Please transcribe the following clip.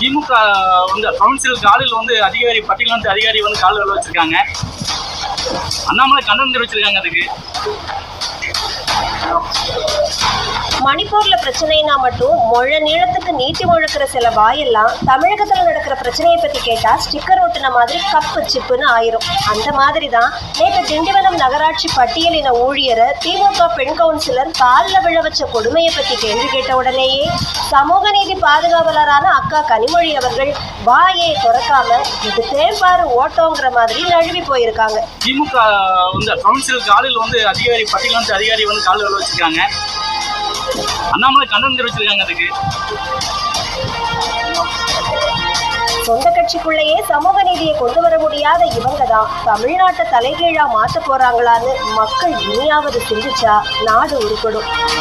திமுக வந்து கவுன்சில் காலில் வந்து அதிகாரி பட்டியல் வந்து அதிகாரி வந்து காலில் வச்சிருக்காங்க. அண்ணாமலை கண்டனம் தெரிவிச்சிருக்காங்க. அதுக்கு மணிப்பூர்ல பிரச்சனைனா மட்டும் மொழ நீளத்துக்கு நீட்டி முழக்கிற சில வாயெல்லாம் தமிழகத்துல நடக்கிற பிரச்சனையை பத்தி கேட்டா ஸ்டிக்கர் ஒட்டின மாதிரி கப்பு சிப்புன்னு ஆயிரும். அந்த மாதிரி தான் நேற்று திண்டிவனம் நகராட்சி பட்டியலின ஊழியரை திமுக பெண் கவுன்சிலர் காலில் விழ வச்ச கொடுமையை பத்தி கேள்வி கேட்ட உடனேயே சமூக நீதி பாதுகாவலரான அக்கா கனிமொழி அவர்கள் வாயை திறக்காம இது தேம்பாரு ஓட்டோங்கிற மாதிரி நழுவி போயிருக்காங்க. திமுக வந்து கவுன்சில் காலில் வந்து அதிகாரி பட்டியல் வந்து அதிகாரி வந்து காலில் வச்சிருக்காங்க. அண்ணாமலை கண்டனம் தெரிவிச்சிருக்காங்க. அதுக்கு சொந்த கட்சிக்குள்ளேயே சமூக நீதியை கொண்டு வர முடியாத இவங்க தான் தமிழ்நாட்டை தலைகீழா மாத்த போறாங்களான்னு மக்கள் இனியாவது சிந்திச்சா நாடு உருப்படும்.